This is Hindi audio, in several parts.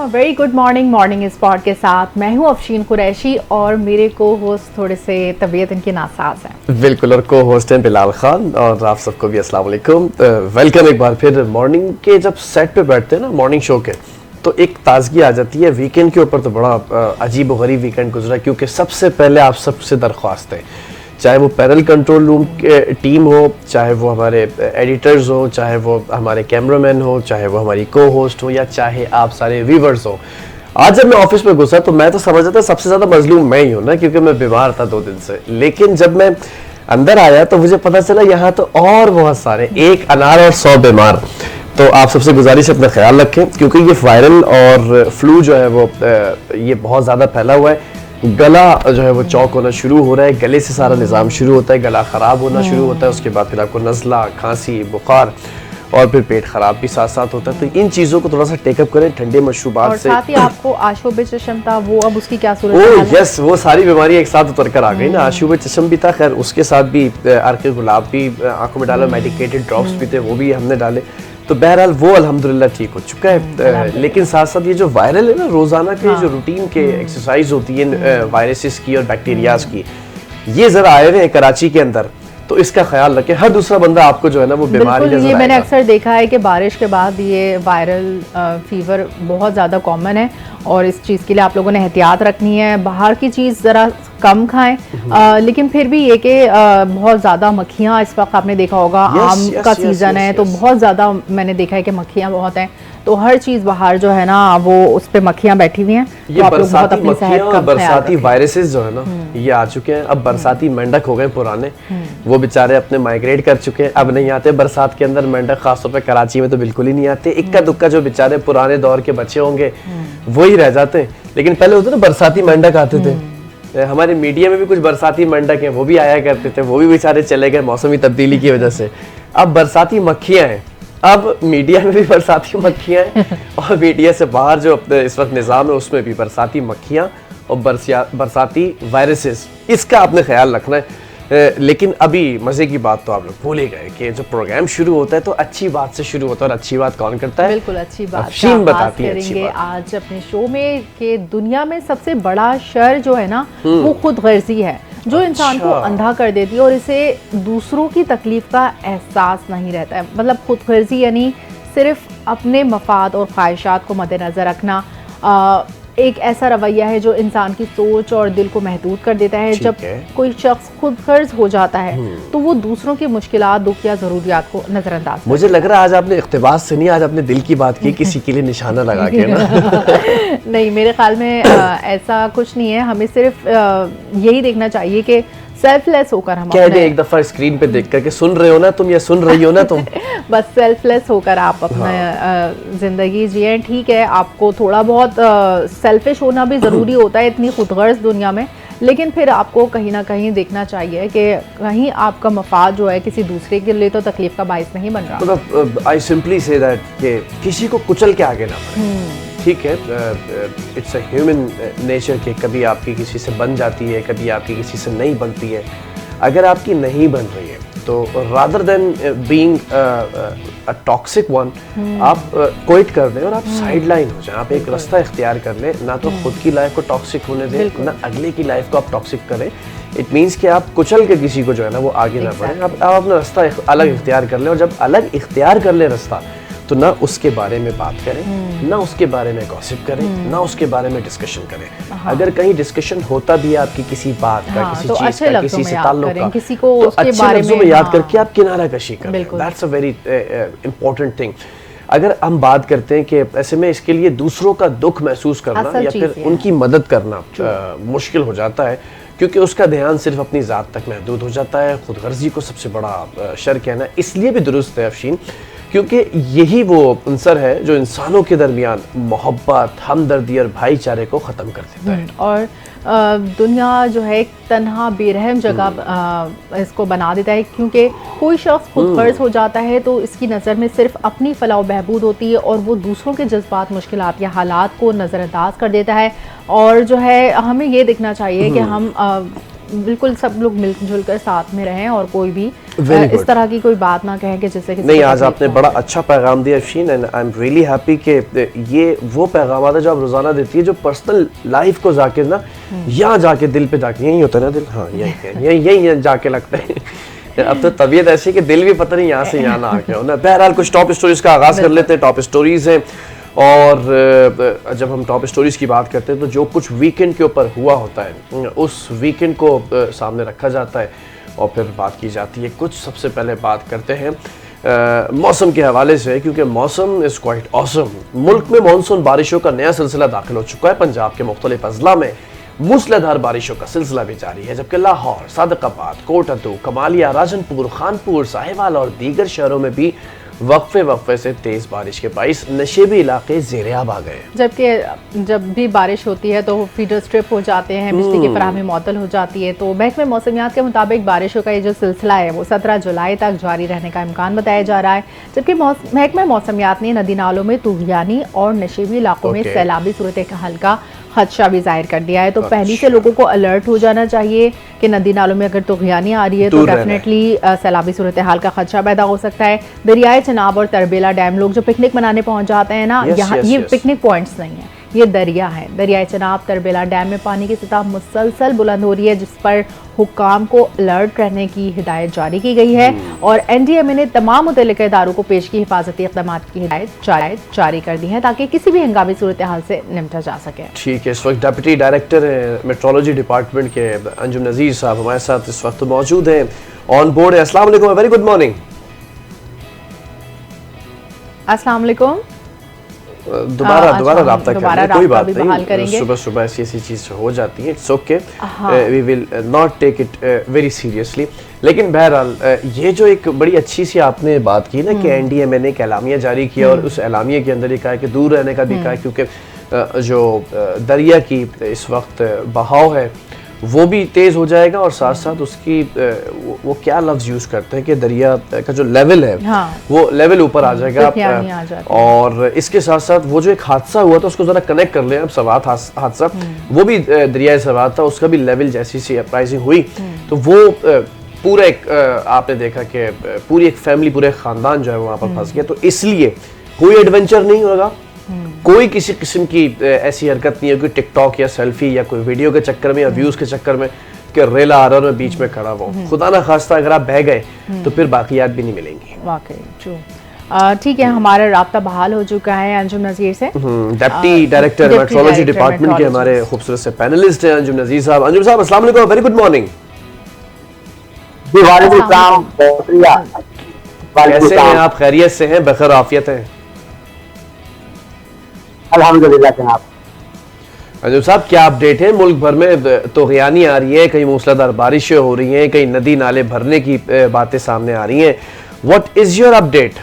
Very good morning morning spot के साथ मैं हूं अफशीन कुरैशी और मेरे को होस्ट थोड़े से तबीयत इनकी नासाज है। बिल्कुल, और को होस्ट हैं बिलाल खान और आप सबको भी अस्सलाम वालेकुम। वेलकम एक बार फिर। मॉर्निंग के जब सेट पे बैठते हैं ना मॉर्निंग शो के, तो एक ताजगी आ जाती है। वीकेंड के ऊपर तो बड़ा अजीब व गरीब वीकेंड गुजरा, क्योंकि सबसे पहले आप सबसे दरख्वास्त है, चाहे वो पैनल कंट्रोल रूम के टीम हो, चाहे वो हमारे एडिटर्स हो, चाहे वो हमारे कैमरामैन हो, चाहे वो हमारी को होस्ट हो, या चाहे आप सारे व्यूवर्स हो। आज जब मैं ऑफिस में घुसा तो मैं तो समझ रहा था सबसे ज़्यादा मजलूम मैं ही हूँ ना, क्योंकि मैं बीमार था 2 दिन से। लेकिन जब मैं अंदर आया तो मुझे पता चला यहाँ तो और बहुत सारे, एक अनार और 100 बीमार। तो आप सबसे गुजारिश अपना ख्याल रखें, क्योंकि ये वायरल और फ्लू जो है वो ये बहुत ज़्यादा फैला हुआ है। गला जो है वो चौक होना शुरू हो रहा है, गले से सारा निज़ाम शुरू होता है, गला ख़राब होना शुरू होता है, उसके बाद फिर आपको नज़ला, खांसी, बुखार और फिर पेट ख़राब भी साथ साथ होता है। तो इन चीज़ों को थोड़ा सा टेकअप करें ठंडे मशरूबात से। साथ ही आपको आशुब चशम था, वो अब उसकी क्या सूरत है? यस, वो सारी बीमारी एक साथ उतर कर आ गई ना। आशुब चशम भी था, खैर उसके साथ भी अर्क़ गुलाब भी आंखों में डाला, मेडिकेटेड ड्रॉप्स भी थे, वो भी हमने डाले। तो बहरहाल वो अल्हम्दुलिल्लाह ठीक हो चुका है। लेकिन साथ साथ ये जो वायरल है ना, रोजाना के जो रूटीन के एक्सरसाइज होती है वायरसेस की और बैक्टीरियाज की, ये जरा आए हुए हैं कराची के अंदर, तो इसका ख्याल रखें। हर दूसरा बंदा आपको जो है ना वो बीमारी नजर ये मैंने अक्सर देखा है कि बारिश के बाद ये वायरल फीवर बहुत ज़्यादा कॉमन है और इस चीज़ के लिए आप लोगों ने एहतियात रखनी है। बाहर की चीज़ ज़रा कम खाएं, लेकिन फिर भी ये कि बहुत ज़्यादा मक्खियाँ, इस वक्त आपने देखा होगा आम का सीज़न है, तो बहुत ज़्यादा मैंने देखा है कि मक्खियाँ बहुत हैं। तो हर चीज़ बाहर जो है ना वो उस पे मक्खियाँ बैठी हुई हैं। ये तो बरसाती मक्खियाँ, बरसाती वायरसेस जो है ना ये आ चुके हैं। अब बरसाती मेंढक हो गए पुराने, वो बेचारे अपने माइग्रेट कर चुके हैं, अब नहीं आते बरसात के अंदर मेंढक। खासतौर पे कराची में तो बिल्कुल ही नहीं आते। इक्का दुक्का जो बेचारे पुराने दौर के बच्चे होंगे वही रह जाते हैं। लेकिन पहले होते ना बरसाती मेंढक आते थे, हमारे मीडिया में भी कुछ बरसाती मेंढक हैं, वो भी आया करते थे, वो भी बेचारे चले गए मौसमी तब्दीली की वजह से। अब बरसाती मक्खियाँ हैं, अब मीडिया में भी बरसाती मक्खियाँ हैं और मीडिया से बाहर जो इस वक्त निज़ाम है उसमें भी बरसाती मक्खियाँ और बरसाती वायरसेस, इसका आपने ख्याल रखना है। लेकिन अभी मज़े की बात तो आप लोग भूल ही गए कि जो प्रोग्राम शुरू होता है तो अच्छी बात से शुरू होता है, और अच्छी बात कौन करता है? बिल्कुल अच्छी बात अफशीन बताती है अच्छी बात। आज अपने शो में कि दुनिया में सबसे बड़ा शर जो है ना वो खुद गर्जी है, जो इंसान को अंधा कर देती है और इसे दूसरों की तकलीफ का एहसास नहीं रहता है। मतलब खुद गर्जी यानी सिर्फ अपने मफाद और ख्वाहिशात को मद्देनजर रखना, एक ऐसा रवैया है जो इंसान की सोच और दिल को महदूद कर देता है। जब कोई शख्स खुद गर्ज हो जाता है तो वो दूसरों की मुश्किलात, दुख या ज़रूरियात को नज़रअंदाज। मुझे लग रहा है आज आपने इख्तिबास से नहीं, आज आपने दिल की बात की किसी के लिए निशाना लगा के ना। नहीं, मेरे ख्याल में ऐसा कुछ नहीं है। हमें सिर्फ यही देखना चाहिए कि सेल्फलेस होकर हम कह दे एक दफा स्क्रीन पे देख करके, सुन रहे हो ना तुम या सुन रही हो ना तुम, बस सेल्फलेस होकर आप अपना जिंदगी जिए। ठीक है, आपको थोड़ा बहुत सेल्फिश होना भी ज़रूरी होता है इतनी खुदगर्ज दुनिया में, लेकिन फिर आपको कहीं ना कहीं देखना चाहिए कि कहीं आपका मफाद जो है किसी दूसरे के लिए तो तकलीफ का बाइस नहीं बन रहा। मतलब आई सिंपली से दैट कि किसी को कुचल के आगे ना बढ़े। ठीक है, इट्स अ ह्यूमन नेचर के कभी आपकी किसी से बन जाती है, कभी आपकी किसी से नहीं बनती है। अगर आपकी नहीं बन रही है तो rather than being a toxic one, आप क्विट कर दें और आप साइड लाइन हो जाएं। आप एक रास्ता इख्तियार कर लें, ना तो खुद की लाइफ को टॉक्सिक होने दें, ना अगले की लाइफ को आप टॉक्सिक करें। इट मीन्स कि आप कुचल के किसी को जो है ना वो आगे ना बढ़ें। आप अपना रास्ता अलग इख्तियार कर लें, और जब अलग इख्तियार कर लें रास्ता, तो ना उसके बारे में बात करें, ना उसके बारे में गॉसिप करें, ना उसके बारे में डिस्कशन करें। अगर कहीं डिस्कशन होता भी है आपकी किसी बात का, किसी चीज का, किसी से ताल्लुक का, किसी को तो अच्छे लफ्जों में याद करके आप किनारा कशी करें। That's a very important thing. अगर हम बात करते हैं कि ऐसे में इसके लिए दूसरों का दुख महसूस करना या फिर उनकी मदद करना मुश्किल हो जाता है, क्योंकि उसका ध्यान सिर्फ अपनी ज़ात तक महदूद हो जाता है। खुदगर्जी को सबसे बड़ा शर कहना इसलिए भी दुरुस्त है अफशीन, क्योंकि यही वो अंसर है जो इंसानों के दरमियान मोहब्बत, हमदर्दी और भाईचारे को ख़त्म कर देता है। और दुनिया जो है एक तन्हा बेरहम जगह इसको बना देता है, क्योंकि कोई शख्स खुद गर्ज हो जाता है तो इसकी नज़र में सिर्फ अपनी फलाह बहबूद होती है और वो दूसरों के जज्बात, मुश्किलात या हालात को नज़रअंदाज कर देता है। और जो है हमें ये देखना चाहिए कि हम बिल्कुल सब लोग मिलजुल कर साथ में रहें और कोई भी Very इस good. तरह की कोई बात ना कहें कि जिससे किसी नहीं, को आज तकलीफ आपने पहुंचे। बड़ा अच्छा पैगाम दिया Afsheen, and I am really happy कि ये वो पैगाम है जो आप रोजाना देती है, जो पर्सनल लाइफ को जाके ना यहाँ जाके दिल पे जाके, यही होता है ना दिल, हाँ यही जाके लगता है। अब तो तबीयत ऐसी कि दिल भी पता नहीं यहाँ से यहाँ ना आ गया हो ना। बहरहाल कुछ टॉप स्टोरीज का आगाज कर लेते हैं। टॉप स्टोरीज हैं, और जब हम टॉप स्टोरीज की बात करते हैं तो जो कुछ वीकेंड के ऊपर हुआ होता है उस वीकेंड को सामने रखा जाता है और फिर बात की जाती है। कुछ सबसे पहले बात करते हैं मौसम के हवाले से, क्योंकि मौसम इज़ क्वाइट ऑसम। मुल्क में मानसून बारिशों का नया सिलसिला दाखिल हो चुका है। पंजाब के मुख्तलिफ अजला में मूसलाधार बारिशों का सिलसिला भी जारी है, जबकि लाहौर, सादकाबाद, कोटद्दू, कमालिया, राजनपुर, खानपुर, साहिवाल और दीगर शहरों में भी वक्फे से तेज बारिश के बाइस नशेबी इलाके ज़ेर-ए-आब आ गए। जबकि जब भी बारिश होती है तो फीडर स्ट्रिप हो जाते हैं, बिजली की फराहमी मुअत्तल हो जाती है। तो महकमे मौसमियात के मुताबिक बारिशों का ये जो सिलसिला है वो 17 जुलाई तक जारी रहने का इम्कान बताया जा रहा है। जबकि महकमे मौसमियात ने नदी नालों में तूफ़ानी और नशेबी इलाकों में सैलाबी सूरत हाल का खदशा भी जाहिर कर दिया है। तो पहले से लोगों को अलर्ट हो जाना चाहिए कि नदी नालों में अगर तूफ़ानी आ रही है तो डेफिनेटली सैलाबी सूरत हाल का खदशा पैदा हो सकता है। दरियाए चनाब और तरबेला डैम, लोग जो पिकनिक मनाने पहुंच जाते हैं ना, यहाँ ये पिकनिक पॉइंट्स नहीं है, ये दरिया है। दरियाए चनाब, तरबेला डैम में पानी की सतह मुसलसल बुलंद हो रही है, जिस पर हुक्काम को अलर्ट रहने की हिदायत जारी की गई है। और NDMA ने तमाम मुतल्लिका इदारों को पेशगी हिफाजती इक़दामात की हिदायत जारी कर दी है ताकि किसी भी हंगामी सूरत हाल से निपटा जा सके। ठीक है, इस वक्त डिप्टी डायरेक्टर मेट्रोलॉजी डिपार्टमेंट के अंजुम नज़ीर साहब हमारे साथ इस वक्त मौजूद हैं, ऑन बोर्ड है। अस्सलाम वालेकुम, वेरी गुड मॉर्निंग। अस्सलाम वालेकुम। दोबारा राब्ता करेंगे, कोई बात नहीं, सुबह सुबह ऐसी चीज हो जाती है, it's okay, we will not take it very seriously. लेकिन बहरहाल ये जो एक बड़ी अच्छी सी आपने बात की ना कि NDMA ने एक एलामिया जारी किया और उस एलामिया के अंदर ये कहा है कि दूर रहने का भी कहा है, क्योंकि जो दरिया की इस वक्त बहाव है वो भी तेज हो जाएगा और साथ साथ उसकी वो क्या लफ्ज यूज करते हैं कि दरिया का जो लेवल है वो लेवल ऊपर आ जाएगा। और इसके साथ साथ वो जो एक हादसा हुआ था उसको जरा कनेक्ट कर ले, अब सवात हादसा वो भी दरियाए सवात था, उसका भी लेवल जैसी सी अपराइजिंग हुई तो वो पूरा एक आपने देखा कि पूरी एक फैमिली, पूरे खानदान जो है वहां पर फंस गया। तो इसलिए कोई एडवेंचर नहीं होगा, कोई किसी किस्म की ऐसी हरकत नहीं है कि टिकटॉक या सेल्फी या कोई वीडियो के चक्कर में या व्यूज के चक्कर में कि रेला आ रहा है और मैं बीच में खड़ा हूँ। खुदा ना खास्ता अगर आप बह गए तो फिर बाकियात भी नहीं मिलेंगी। वाकई ट्रू। ठीक है, हमारा राब्ता बहाल हो चुका है अंजुम नज़ीर से, डिप्टी डायरेक्टर मेट्रोलॉजी डिपार्टमेंट के हमारे खूबसूरत से पैनलिस्ट हैं अंजुम नज़ीर साहब। अंजुम साहब अस्सलाम वालेकुम, वेरी गुड मॉर्निंग। कैसे हैं आप? खैरियत से हैं? बखैर आफियत हैं? अल्हम्दुलिल्लाह जनाब। अंजुम साहब क्या अपडेट है? मुल्क भर में तूफ़ानी आ रही है, कहीं मूसलाधार बारिशें हो रही हैं, कहीं नदी नाले भरने की बातें सामने आ रही हैं। What is your update?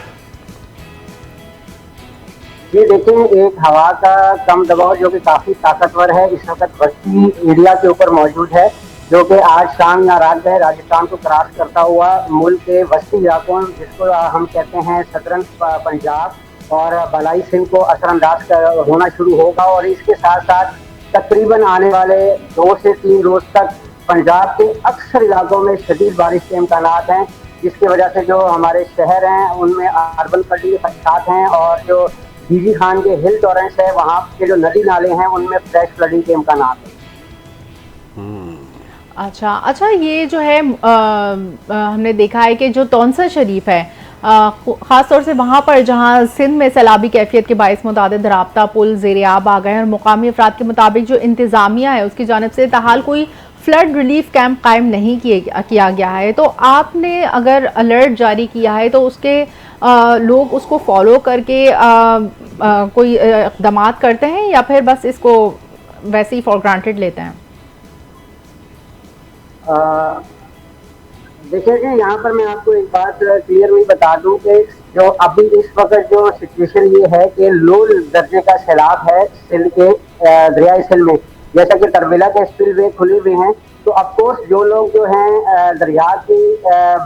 ये देखें, एक हवा का कम दबाव जो कि काफी ताकतवर है इस वक्त बस्ती एरिया के ऊपर मौजूद है, जो कि आज शाम या रात में राजस्थान को क्रॉस करता हुआ मुल्क के वस्ती इलाकों जिसको हम कहते हैं सदरन पंजाब और बलाई सिंध को असरअंदाज होना शुरू होगा। और इसके साथ साथ तकरीबन आने वाले 2 से 3 रोज तक पंजाब के अक्सर इलाकों में शदीद बारिश के इम्कान हैं, जिसकी वजह से जो हमारे शहर हैं उनमें अर्बन फ्लडिंग के खदशात हैं और जो बीजी खान के हिल टॉरेंट्स है वहाँ के जो नदी नाले हैं उनमें फ्लैश फ्लडिंग के इम्कान हैं। अच्छा, ये जो है हमने देखा है कि जो तौंसा शरीफ है ख़ास तौर से वहाँ पर जहाँ सिंध में सैलाबी कैफियत के बायस मुतादिद राब्ता पुल ज़ेर-ए-आब आ गए हैं और मुकामी अफराद के मुताबिक जो इंतज़ामिया है उसकी जानिब से ताहाल कोई फ्लड रिलीफ कैंप कायम नहीं किया गया है। तो आपने अगर अलर्ट जारी किया है तो उसके लोग उसको फॉलो करके कोई इक़दाम करते हैं या फिर बस इसको वैसे ही फॉर ग्रांटेड लेते हैं? देखिए कि यहाँ पर मैं आपको एक बात क्लियरली बता दूं कि जो अभी इस वक्त जो सिचुएशन ये है कि लो दर्जे का सैलाब है सिंध के दरियाई सिंध में, जैसा कि तरबेला के स्पिलवे खुले हुए हैं। तो ऑफकोर्स जो लोग जो हैं दरिया के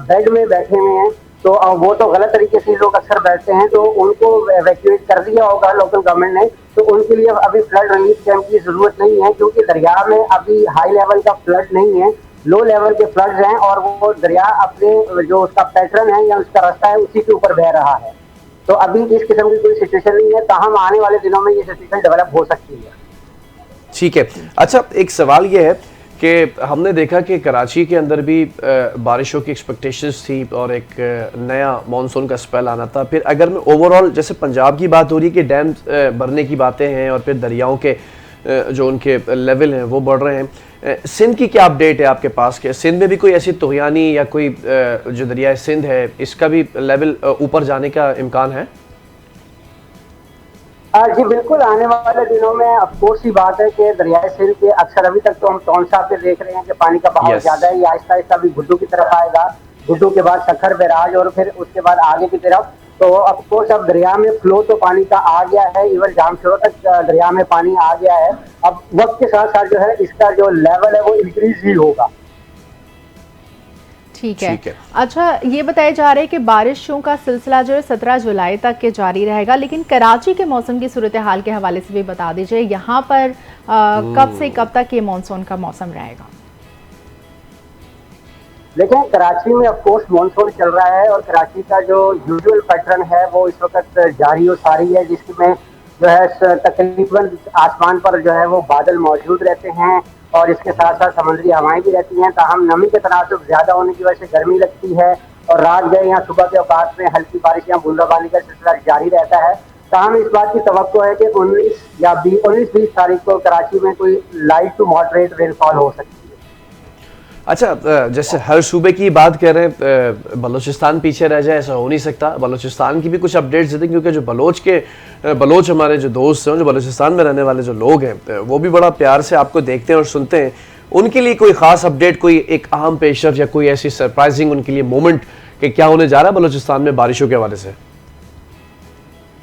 बेड में बैठे हुए हैं तो वो तो गलत तरीके से लोग अक्सर बैठते हैं, तो उनको एवैक्यूएट कर दिया होगा लोकल गवर्नमेंट ने। तो उनके लिए अभी फ्लड रिलीफ कैंप की जरूरत नहीं है क्योंकि दरिया में अभी हाई लेवल का फ्लड नहीं है। लो लेवल के फ्लड्स हैं और वो दरिया अपने जो उसका पैटर्न है या उसका रास्ता है उसी के ऊपर बह रहा है। तो अभी इस किस्म की कोई सिचुएशन नहीं है, ताहम आने वाले दिनों में ये सिचुएशन डेवलप हो सकती है। ठीक है। अच्छा, एक सवाल ये है कि हमने देखा कि कराची के अंदर भी बारिशों की एक्सपेक्टेशंस थी और एक नया मानसून का स्पेल आना था। फिर अगर मैं ओवरऑल जैसे पंजाब की बात हो रही है कि डैम भरने की बातें हैं और फिर दरियाओं के जो उनके लेवल हैं वो बढ़ रहे हैं। सिंध की क्या अपडेट है आपके पास के सिंध में भी कोई ऐसी तूफ़ानी या कोई जो दरिया सिंध है इसका भी लेवल ऊपर जाने का इम्कान है? जी बिल्कुल, आने वाले दिनों में अफकोर्स ही बात है कि दरियाए सिंध के अक्सर अभी तक तो हम तौनसा पे देख रहे हैं कि पानी का बहाव ज्यादा है, ये आहिस्ता आहिस्ता अभी गुड्डू की तरफ आएगा, गुड्डू के बाद सखर बैराज और फिर उसके बाद आगे की तरफ। तो अफकोर्स अब दरिया में फ्लो तो पानी का आ गया है, इवन जामशोरों तक दरिया में पानी आ गया है। अब वक्त के साथ साथ जो है इसका जो लेवल है वो इंक्रीज ही होगा। ठीक है। अच्छा, ये बताया जा रहा है कि बारिशों का सिलसिला जो है 17 जुलाई तक के जारी रहेगा, लेकिन कराची के मौसम की सूरत हाल के हवाले से भी बता दीजिए, यहाँ पर कब से कब तक ये मानसून का मौसम रहेगा? देखिए, कराची में ऑफकोर्स मानसून चल रहा है और कराची का जो यूजुअल पैटर्न है वो इस वक्त जारी और सारी है, जिसमें जो है तकरीबन आसमान पर जो है वो बादल मौजूद रहते हैं और इसके साथ साथ समुद्री हवाएं भी रहती हैं। ताहम नमी के तनासुब ज्यादा होने की वजह से गर्मी लगती है और रात गए या सुबह के औकात में हल्की बारिश या बूंदाबांदी का सिलसिला जारी रहता है। ताहम इस बात की तवक्को है कि 19-20 तारीख को कराची में कोई लाइट टू मॉडरेट रेनफॉल हो सकती है। अच्छा, जैसे हर सूबे की बात कर रहे हैं, बलूचिस्तान पीछे रह जाए ऐसा हो नहीं सकता। बलूचिस्तान की भी कुछ अपडेट्स देते, क्योंकि जो बलोच हमारे जो दोस्त हैं, जो बलूचिस्तान में रहने वाले जो लोग हैं, वो भी बड़ा प्यार से आपको देखते हैं और सुनते हैं। उनके लिए कोई खास अपडेट, कोई एक अहम पेशरफ या कोई ऐसी सरप्राइजिंग उनके लिए मोमेंट कि क्या होने जा रहा है बलूचिस्तान में बारिशों के हवाले से?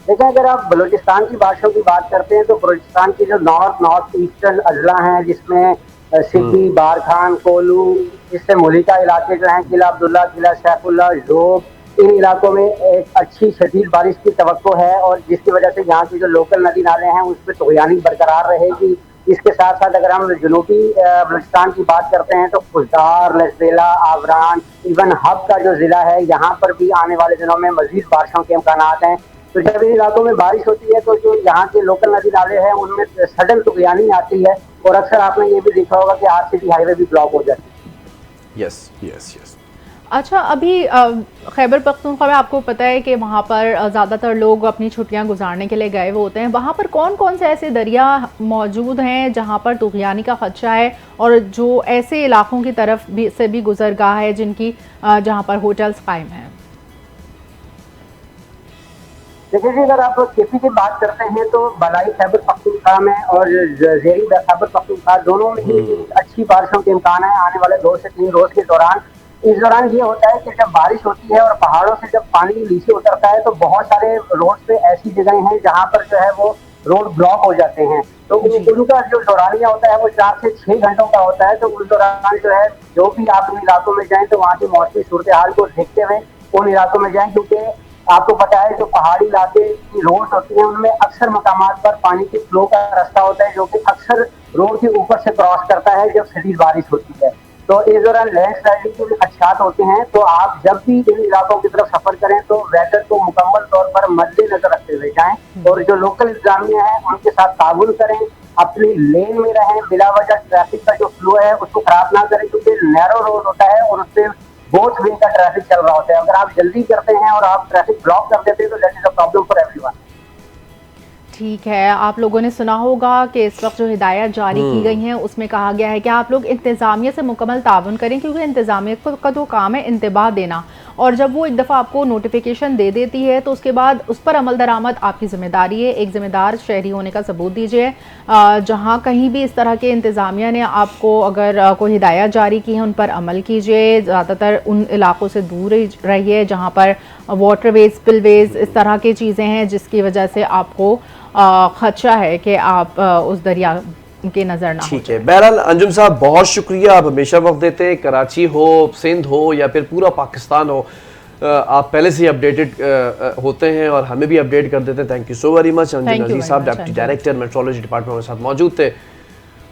देखिए, अगर आप बलूचिस्तान की बारिशों की बात करते हैं तो बलूचिस्तान की जो नॉर्थ ईस्टर्न अजला हैं, जिसमें सिद्दी, बारखान, कोलू, इससे मुलिका इलाके जो हैं, किला अब्दुल्ला, किला सैफुल्ला, जोब, इन इलाकों में एक अच्छी शदीद बारिश की तवक्को है और जिसकी वजह से यहाँ की जो लोकल नदी नाले हैं उस पर तगयानी बरकरार रहेगी। इसके साथ साथ अगर हम जनूबी बलूचिस्तान की बात करते हैं तो खुलदार, लसबेला, आवरान, इवन हब का जो जिला है, यहाँ पर भी आने वाले दिनों में मजीद बारिशों के इम्कानात हैं। तो जब इन इलाकों में बारिश होती है तो जो यहाँ के लोकल नदी नाले हैं उनमें सडन तगयानी आती है और अक्सर आपने ये भी देखा होगा कि आरसीटी हाईवे भी ब्लॉक हो जाती है। Yes yes yes. अच्छा, अभी खैबर पख्तूनख्वा में आपको पता है कि वहाँ पर ज़्यादातर लोग अपनी छुट्टियाँ गुजारने के लिए गए हुए होते हैं। वहाँ पर कौन कौन से ऐसे दरिया मौजूद हैं जहाँ पर तूफ़ानी का खदशा है और जो ऐसे इलाकों की तरफ भी से भी गुजरगाह है जिनकी जहाँ पर होटल्स कायम हैं? देखिए जी, अगर आप केपी की बात करते हैं तो बलाई खैबर पख्तूनख्वा में और जेरी खैबर पख्तूनख्वा दोनों में ही अच्छी बारिशों के इम्कान है आने वाले 2 से 3 रोज के दौरान। इस दौरान ये होता है कि जब बारिश होती है और पहाड़ों से जब पानी नीचे उतरता है तो बहुत सारे रोड पे ऐसी जगह हैं जहाँ पर जो है वो रोड ब्लॉक हो जाते हैं। तो उनका जो दौरानिया होता है वो 4 से 6 घंटों का होता है। तो उस दौरान जो है जो भी आप इन इलाकों में जाएं तो वहाँ की मौसमी सूरत हाल को देखते हुए उन इलाकों में जाएं, क्योंकि आपको पता है जो पहाड़ी इलाके की रोड होती हैं उनमें अक्सर मकामात पर पानी के फ्लो का रास्ता होता है जो कि अक्सर रोड के ऊपर से क्रॉस करता है जब शदीद बारिश होती है। तो इस दौरान लैंड स्लाइडिंग के भी खदशात होते हैं। तो आप जब भी इन इलाकों की तरफ सफर करें तो वेदर को मुकम्मल तौर पर मद्देनजर रखते हुए जाएं और जो लोकल इंतजामिया है उनके साथ ताउन करें, अपनी लेन में रहें, बिला वजह ट्रैफिक का जो फ्लो है उसको खराब ना करें, क्योंकि नैरो रोड होता है और उससे बहुत विंग का ट्रैफिक चल रहा होता है। अगर आप जल्दी करते हैं और आप ट्रैफिक ब्लॉक कर देते हैं तो that is a problem for everyone. ठीक है, आप लोगों ने सुना होगा कि इस वक्त जो हिदायत जारी की गई हैं उसमें कहा गया है कि आप लोग इंतज़ामिया से मुकम्मल ताउन करें, क्योंकि इंतज़ामिया का जो काम है इंतबाह देना, और जब वो एक दफ़ा आपको नोटिफिकेशन दे देती है तो उसके बाद उस पर अमल दरामद आपकी ज़िम्मेदारी है। एक ज़िम्मेदार शहरी होने का सबूत दीजिए। जहाँ कहीं भी इस तरह के इंतज़ामिया ने आपको अगर कोई हिदायत जारी की है उन पर अमल कीजिए। ज़्यादातर उन इलाकों से दूर रहिए जहाँ पर वाटरवेज, स्पिलवेज, इस तरह की चीज़ें हैं जिसकी वजह से आपको खदशा है कि आप उस दरिया के नजर ना। ठीक है, बहरहाल अंजुम साहब बहुत शुक्रिया, आप हमेशा वक्त देते हैं। कराची हो, सिंध हो या फिर पूरा पाकिस्तान हो, आप पहले से ही अपडेटेड होते हैं और हमें भी अपडेट कर देते हैं। Thank you so very much. Anjum Nazir साहब, डिप्टी डायरेक्टर मेट्रोलॉजी डिपार्टमेंट, हमारे साथ मौजूद थे।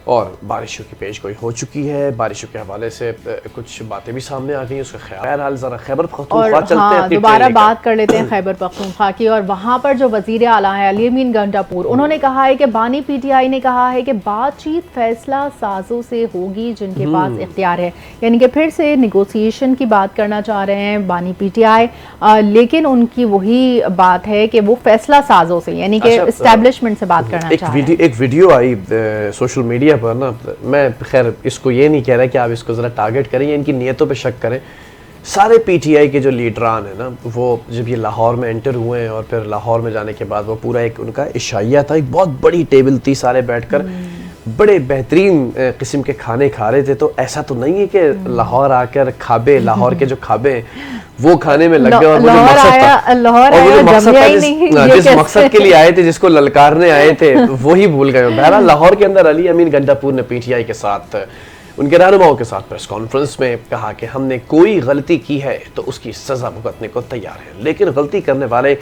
और बारिशों की पेशगोई हो चुकी है। बारिशों के हवाले से कुछ बातें भी सामने आ गई, उसका ख्याल ज़रा खैबर पख्तूनख्वा चलते हैं। हाँ, दोबारा बात कर लेते हैं खैबर पख्तूनख्वा की। और वहाँ पर जो वज़ीर आला है अली अमीन गंडापुर, उन्होंने कहा है कि बानी पीटीआई ने कहा है कि बातचीत फैसला साजों से होगी जिनके पास इख्तियार है, यानी कि फिर से निगोसिएशन की बात करना चाह रहे हैं बानी पीटीआई, लेकिन उनकी वही बात है कि वो फैसला साजों से यानी कि एस्टैब्लिशमेंट से बात करना चाह रहे हैं। एक वीडियो आई सोशल मीडिया पर ना, मैं खैर इसको ये नहीं कह रहा कि आप इसको ज़रा टारगेट करें या इनकी नीयतों पे शक करें। सारे पीटीआई के जो लीडरान है ना, वो जब ये लाहौर में एंटर हुए हैं और फिर लाहौर में जाने के बाद वो पूरा एक उनका इशाइया था, एक बहुत बड़ी टेबल थी, सारे बैठकर बड़े बेहतरीन किस्म के खाने खा रहे थे। तो ऐसा तो नहीं है कि लाहौर आकर खाबे, लाहौर के जो खाबे वो खाने में लग गए और मुझे मकसद था जिस मकसद के लिए आए थे, जिसको ललकारने आए थे, वही भूल गए। बहरहाल लाहौर के अंदर अली अमीन गंडापुर ने पीटीआई के साथ, उनके रहनुमाओं के साथ प्रेस कॉन्फ्रेंस में कहा कि हमने कोई गलती की है तो उसकी सजा भुगतने को तैयार है, लेकिन गलती करने वाले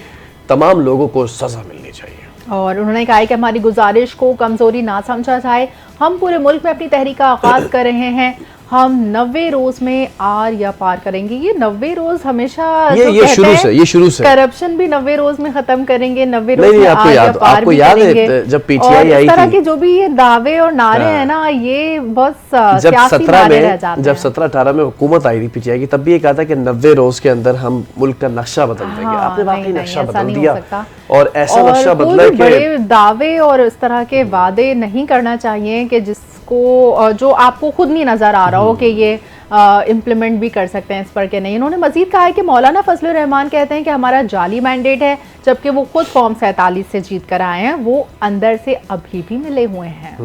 तमाम लोगों को सजा मिलनी चाहिए। और उन्होंने कहा कि हमारी गुजारिश को कमजोरी ना समझा जाए, हम पूरे मुल्क में अपनी तहरीक का आगाज कर रहे हैं, हम 90 रोज में आर या पार करेंगे। ये 90 रोज हमेशा ये शुरू से करप्शन भी 90 रोज में खत्म करेंगे, 90 रोज में आर या पार भी करेंगे। जब पीटीआई आई थी, की जो भी ये दावे और नारे हैं ना, ये बहुत सियासी नारे रह जाते हैं। जब 17-18 में हुकूमत आई थी पीटीआई की, तब भी ये कहा था कि 90 रोज के अंदर हम मुल्क का नक्शा बदल देंगे। आपने वाकई नक्शा बदल दिया और ऐसा नक्शा बदला कि बड़े दावे और इस तरह के वादे नहीं करना चाहिए कि जिसको जो आपको खुद नहीं नजर आ रहा हो कि ये इम्प्लीमेंट भी कर सकते हैं इस पर के नहीं। इन्होंने मजीद कहा है कि मौलाना फजलुर रहमान कहते हैं कि हमारा जाली मैंडेट है, जबकि वो खुद फॉर्म 47 से जीत कर आए हैं, वो अंदर से अभी भी मिले हुए हैं।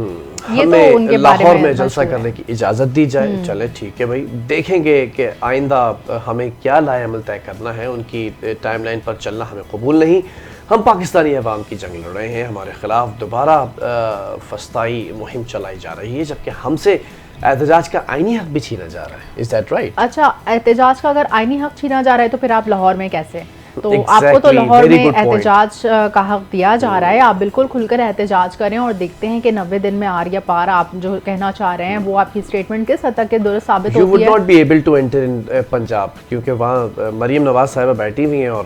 ये तो उनके लाहौर में जलसा करने की इजाजत दी जाए, चले ठीक है भाई, देखेंगे कि आइंदा हमें क्या लाए अमल तय करना है। उनकी टाइमलाइन पर चलना हमें कबूल नहीं। हम पाकिस्तानी अवाम की जंग लड़ रहे हैं, हमारे खिलाफ दोबारा फस्ताई मुहिम चलाई जा रही है, जबकि हमसे एहतजाज का आईनी हक भी छीना जा रहा है। Is that right? अच्छा, एहतजाज का अगर आईनी हक छीना जा रहा है तो फिर आप लाहौर में कैसे? तो आपको तो लाहौर में एहतजाज का हक दिया जा रहा है, आप बिल्कुल खुलकर एहतजाज करें और देखते हैं कि 90 दिन में आर या पार आप जो कहना चाह रहे हैं वो आपकी स्टेटमेंट किस हद तक के दुरुस्त साबित होती है। You would not be able to enter in Punjab, क्योंकि वहाँ मरीम नवाज साहिबा बैठी हुई हैं और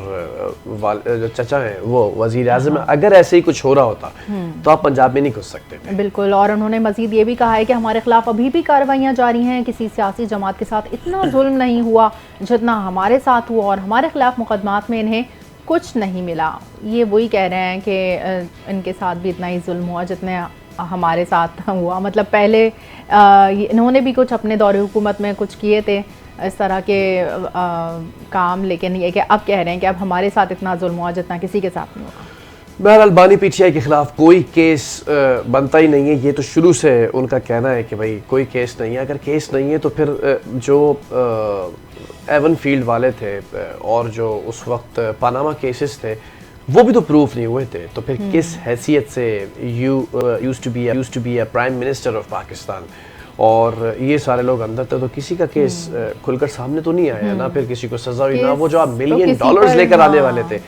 जो चचा हैं वो वजीर आज़म है। अगर ऐसे ही कुछ हो रहा होता तो आप पंजाब में नहीं घुस सकते। बिल्कुल। और उन्होंने मजीद ये भी कहा है कि हमारे खिलाफ अभी भी कार्रवाइयाँ जारी हैं, किसी सियासी जमात के साथ इतना जुल्म नहीं हुआ जितना हमारे साथ हुआ और हमारे खिलाफ मुकदमात में इन्हें कुछ नहीं मिला। ये वही कह रहे हैं कि इनके साथ भी इतना ही जुल्म हुआ जितने हमारे साथ हुआ। मतलब पहले इन्होंने भी कुछ अपने दौरे हुकूमत में कुछ किए थे इस तरह के काम, लेकिन ये कि अब कह रहे हैं कि अब हमारे साथ इतना जुल्म हुआ जितना किसी के साथ नहीं हुआ। बहरहाल बानी पीटीआई के खिलाफ कोई केस बनता ही नहीं है, ये तो शुरू से उनका कहना है कि भाई कोई केस नहीं है। अगर केस नहीं है तो फिर जो एवन फील्ड वाले थे और जो उस वक्त पानामा केसेस थे वो भी तो प्रूफ नहीं हुए थे, तो फिर किस हैसियत से used to be a prime minister of Pakistan और ये सारे लोग अंदर थे, तो किसी का केस खुलकर सामने तो नहीं आया ना, फिर किसी को सजा हुई ना। वो जो आप $1 मिलियन लेकर आने वाले थे,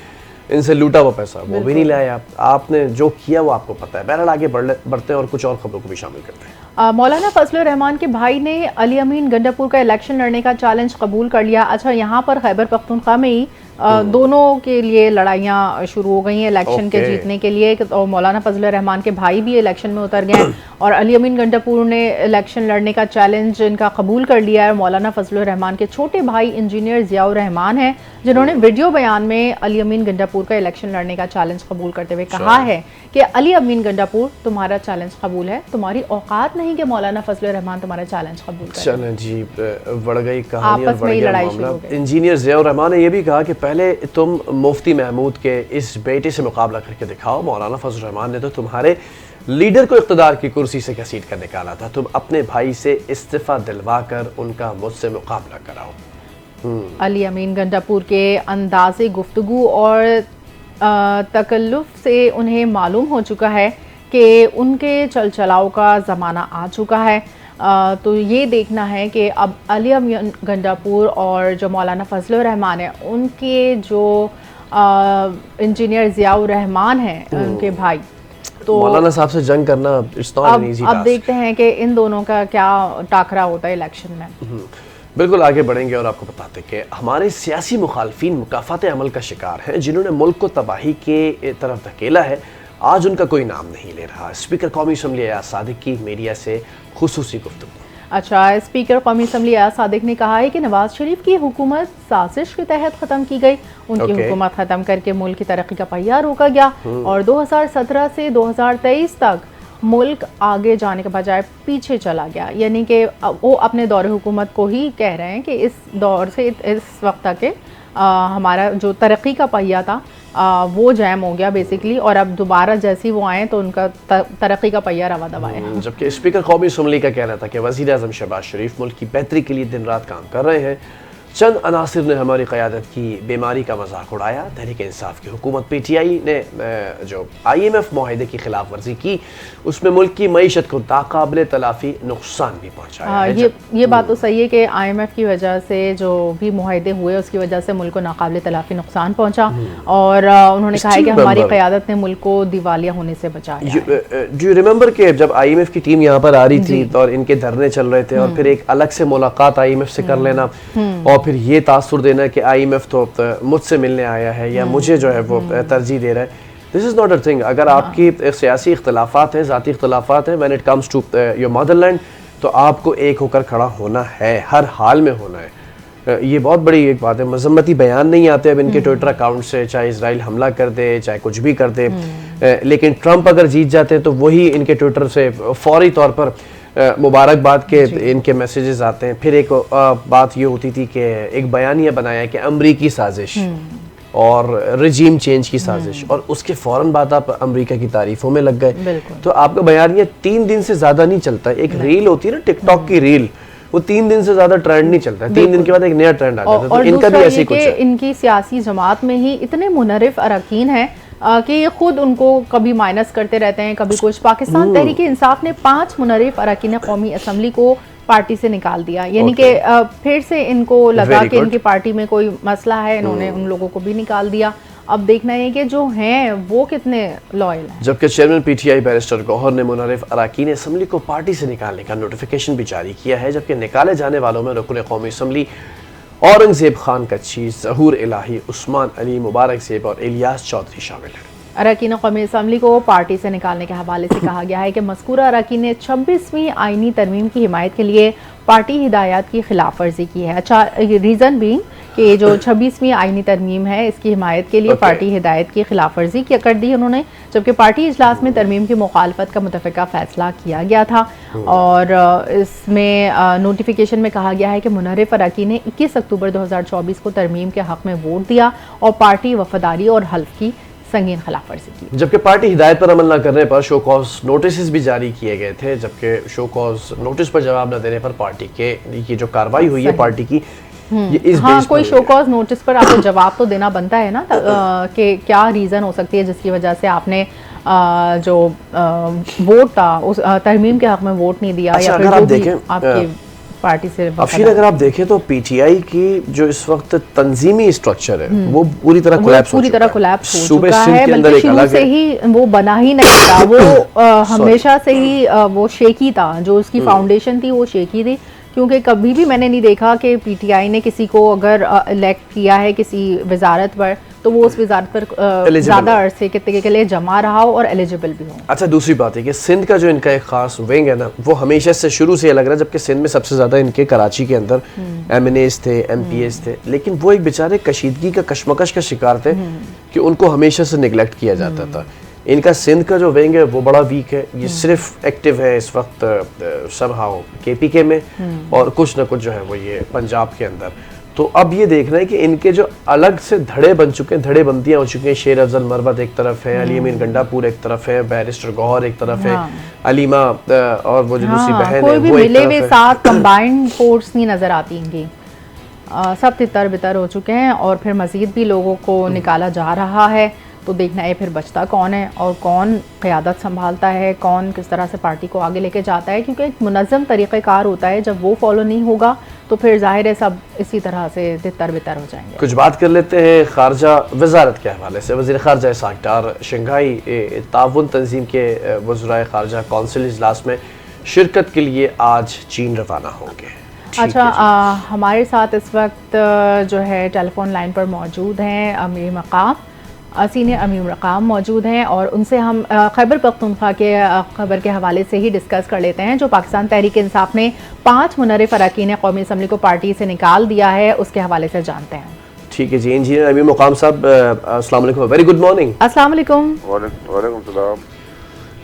इनसे लूटा हुआ पैसा, वो भी नहीं लाया। आपने जो किया वो आपको पता है। बहरहाल आगे बढ़ते हैं और कुछ और खबरों को भी शामिल करते हैं। मौलाना फजलुर रहमान के भाई ने अली अमीन गंडापुर का इलेक्शन लड़ने का चैलेंज कबूल कर लिया। अच्छा, यहाँ पर खैबर पख्तूनख्वा में ही दोनों के लिए लड़ाइयाँ शुरू हो गई हैं इलेक्शन के जीतने के लिए। और मौलाना फजलुर रहमान के भाई भी इलेक्शन में उतर गए हैं और अली अमीन गंडापुर ने इलेक्शन लड़ने का चैलेंज इनका कबूल कर लिया है। मौलाना फजलुर रहमान के छोटे भाई इंजीनियर ज़ियाउर रहमान हैं, जिन्होंने वीडियो बयान में अली अमीन गंडापुर का इलेक्शन लड़ने का चैलेंज कबूल करते हुए कहा है कि अली अमीन गंडापुर, तुम्हारा चैलेंज कबूल है, तुम्हारी औकात नहीं कि मौलाना फजलुर रहमान तुम्हारा चैलेंज कबूल करें। चलें जी, बढ़ गई कहानी और बढ़ गया मामला। इंजीनियर ज़ियाउर रहमान ने यह भी कहा कि पहले तुम मुफ्ती महमूद के इस बेटे से मुकाबला करके दिखाओ। मौलाना फजलुर रहमान ने तो तुम्हारे लीडर को इक़्तिदार की कुर्सी से घसीट कर निकाला था, तुम अपने भाई से इस्तीफा दिलवा कर उनका मुझसे मुकाबला कराओ। अली अमीन गंडापुर के अंदाज़े गुफ्तगू और तकल्लुफ़ से उन्हें मालूम हो चुका है कि उनके चलचलाव का ज़माना आ चुका है। तो ये देखना है कि अब अली अमीन गंडापुर और जो मौलाना फजलुर रहमान है, उनके जो इंजीनियर ज़ियाउर रहमान हैं, उनके भाई, तो मौलाना साहब से जंग करना it's not an easy task. अब देखते हैं कि इन दोनों का क्या टाकरा होता है इलेक्शन में। बिल्कुल आगे बढ़ेंगे और आपको बताते हैं कि हमारे सियासी मुखालफिन मुकाफात अमल का शिकार हैं, जिन्होंने मुल्क को तबाही के तरफ धकेला है, आज उनका कोई नाम नहीं ले रहा। स्पीकर कौमी असम्बली अयाज सादिक की मीडिया से खुसूसी गुफ्तगू। अच्छा, स्पीकर कौमी असम्बली अयाज सादिक ने कहा है कि नवाज शरीफ की हुकूमत साजिश के तहत ख़त्म की गई। उनकी हुकूमत ख़त्म करके मुल्क की तरक्की का पहिया रोका गया और 2017 से 2023 तक मुल्क आगे जाने के बजाय पीछे चला गया। यानी कि वो अपने दौरे हुकूमत को ही कह रहे हैं कि इस दौर से इस वक्त तक के हमारा जो तरक्की का पहिया था वो जैम हो गया बेसिकली, और अब दोबारा जैसे ही वो आए तो उनका तरक्की का पहिया रवा दबा है। जबकि स्पीकर कौमी असम्बली का कहना था कि वज़ीर आज़म शहबाज शरीफ मुल्क की बेहतरी के लिए दिन रात काम कर रहे हैं। चंद अनासिर ने हमारी क़यादत की बीमारी का मजाक उड़ाया। तहरीक इंसाफ की हुकूमत PTI ने जो IMF माहिदे की खिलाफ वर्जी की, उसमें मुल्क की मईशत को नाकाबिले तलाफी नुकसान भी पहुँचाया है। ये बात तो सही है कि IMF की वजह से जो भी माहिदे हुए उसकी वजह से मुल्क को नाकाबिले तलाफी नुकसान पहुँचा, और उन्होंने कहा है कि हमारी क़यादत ने मुल्क को दिवालिया होने से बचाया। डू यू रिमेंबर कि जब IMF की टीम यहाँ पर आ रही थी और इनके धरने चल रहे थे, और फिर एक अलग से मुलाकात IMF से कर लेना और फिर ये तासुर देना कि IMF तो मुझसे मिलने आया है या मुझे जो है वो तरजीह दे रहा है। This is not a thing. अगर आपकी सियासी इख्तलाफात हैं, ज़ाती इख्तलाफात हैं, when it comes to your motherland, तो आपको एक होकर खड़ा होना है, हर हाल में होना है। ये बहुत बड़ी एक बात है। मजम्मती बयान नहीं आते अब इनके ट्विटर अकाउंट से, चाहे इसराइल हमला कर दे, चाहे कुछ भी कर दे, लेकिन ट्रंप अगर जीत जाते हैं तो वही इनके ट्विटर से फौरी तौर पर मुबारकबाद के इनके मैसेजेस आते हैं। फिर एक बात ये होती थी कि एक बयानिया बनाया कि अमरीकी साजिश और रजीम चेंज की साजिश, और उसके फौरन बाद आप अमेरिका की तारीफों में लग गए। तो आपका बयानिया 3 दिन से ज्यादा नहीं चलता। एक रील होती है ना, टिकटॉक की रील, वो 3 दिन से ज्यादा ट्रेंड नहीं चलता है। 3 दिन के बाद एक नया ट्रेंड आ जाता है। तो इनका भी ऐसे कुछ है। इनकी सियासी जमात में ही इतने मुनरिफ अरकान हैं कि ये खुद उनको कभी माइनस करते रहते हैं, कभी कुछ। पाकिस्तान तहरीक इंसाफ ने 5 मुनरिफ अरकान कौमी असम्बली को पार्टी से निकाल दिया। यानी कि फिर से इनको लगा कि इनकी पार्टी में कोई मसला है, इन्होंने उन लोगों को भी निकाल दिया। अब देखना है कि जो हैं वो कितने लॉयल हैं। जबकि चेयरमैन PTI बैरिस्टर गौहर ने मुनरिफ अरकान असम्बली को पार्टी से निकालने का नोटिफिकेशन भी जारी किया है। जबकि निकाले जाने वालों में रुकन कौमी असम्बली औरंगजेब खान कच्ची, ज़हूर इलाही, उस्मान अली, मुबारक ज़ेब और इलियास चौधरी शामिल हैं। अरकान कौमी असम्बली को पार्टी से निकालने के हवाले से कहा गया है कि मज़कूरा अरकान ने 26वीं आइनी तरमीम की हिमायत के लिए पार्टी हिदायत की खिलाफ वर्जी की है। अच्छा, रीज़न भी कि जो 26वीं आइनी तरमीम है इसकी हिमायत के लिए पार्टी हिदायत की खिलाफ वर्जी कर दी उन्होंने, जबकि पार्टी इजलास में तरमीम की मुखालफत का मुतफ़िका फ़ैसला किया गया था। और इसमें नोटिफिकेशन में कहा गया है कि मुनरिफ अरकान ने 21 अक्टूबर 2024 को तरमीम के हक़ में वोट दिया और पार्टी वफादारी और हल्फ की संगीन खिलाफ वर्जी की। जबकि पार्टी हिदायत पर अमल न करने पर शो कॉज नोटिस भी जारी किए गए थे। जबकि शो कॉज नोटिस पर जवाब न देने पर पार्टी के ये जो कार्रवाई हुई है पार्टी की, ये इस हाँ, कोई शो कॉज नोटिस पर आपको जवाब तो देना बनता है ना कि क्या रीज़न हो सकती है जिसकी वजह से आपने जो वोट था उस तरमीम के हक में वोट नहीं दिया। अच्छा, या अगर आप देखें आपकी पार्टी से अफशीर, अगर आप देखें तो PTI की जो इस वक्त तंजीमी स्ट्रक्चर है वो पूरी तरह कोलैप्स हो चुका है। बल्कि शुरू से ही वो बना ही नहीं था। वो हमेशा से ही वो शेकी था। जो उसकी फाउंडेशन थी वो शेकी थी, क्योंकि कभी भी मैंने नहीं देखा कि PTI ने किसी को अगर इलेक्ट किया है किसी वजारत पर तो वो उस वजारत पर ज़्यादा अरसे के लिए जमा रहा हो और एलिजिबल भी हो। अच्छा, दूसरी बात है कि सिंध का जो इनका एक खास विंग है ना, वो हमेशा से शुरू से लग रहा है, जबकि सिंध में सबसे ज़्यादा इनके कराची के अंदर MNAs थे, MPs थे, लेकिन वो एक बेचारे कशीदगी का कशमकश का शिकार थे कि उनको हमेशा से निगलेक्ट किया जाता था। इनका सिंध का जो विंग है वो बड़ा वीक है। ये सिर्फ एक्टिव है इस वक्त समहाउ KPK में और कुछ ना कुछ जो है वो ये पंजाब के अंदर। तो अब ये देखना है कि इनके जो अलग से धड़े बन चुके हैं, धड़े बंदियां हो चुकी हैं। शेर अफजल मरवत एक तरफ है, अली अमीन गंडापुर एक तरफ है, बैरिस्टर गौहर एक तरफ है, अलीमा और वो जो दूसरी बहन है वो एक मिले हुए 7 कंबाइंड फोर्स नहीं नजर आती इनकी। सब तितर बितर हो चुके हैं और फिर मजीद भी लोगों को निकाला जा रहा है। तो देखना है फिर बचता कौन है और कौन क़यादत संभालता है, कौन किस तरह से पार्टी को आगे लेके जाता है, क्योंकि एक मुनज़्ज़म तरीक़ेकार होता है। जब वो फॉलो नहीं होगा तो फिर जाहिर है सब इसी तरह से तितर बितर हो जाएंगे। कुछ बात कर लेते हैं खारजा वजारत के हवाले से। वज़ीर ख़ारजा इसहाक़ डार शंघाई ताउन तंजीम के वज़राए ख़ारजा कौंसिल इजलास में शिरकत के लिए आज चीन रवाना होंगे। अच्छा, हमारे साथ इस वक्त जो है टेलीफोन लाइन पर मौजूद हैं अमीर मकाम, सीनियर अमीर मकाम मौजूद हैं और उनसे हम खैबर पख्तूनख्वा के खबर के हवाले से ही डिस्कस कर लेते हैं। जो पाकिस्तान तहरीक इंसाफ ने 5 मुनर्रिफ अरकान कौमी असम्बली को पार्टी से निकाल दिया है, उसके हवाले से जानते हैं। ठीक है जी, इंजीनियर अमीर मकाम साहब, अस्सलाम वालेकुम, वेरी गुड मॉर्निंग। अस्सलाम वालेकुम। वालेकुम सलाम।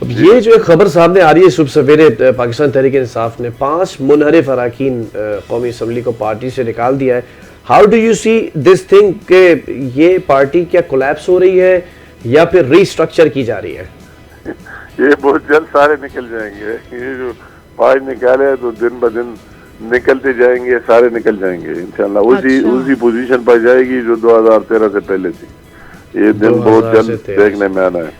अब ये जो एक खबर सामने आ रही है सुबह सवेरे, पाकिस्तान तहरीक इंसाफ ने 5 मुनहरिफ अरकान कौमी असम्बली को पार्टी से निकाल दिया है। How do you see this thing के ये पार्टी क्या कोलैप्स हो रही है या फिर रीस्ट्रक्चर की जा रही है? ये बहुत जल्द सारे निकल जाएंगे। ये जो 5 निकाले तो दिन ब दिन निकलते जाएंगे, सारे निकल जाएंगे इंशाल्लाह। उसी पोजीशन पर जाएगी जो 2013 से पहले थी। ये दिन बहुत जल्द देखने में आना है।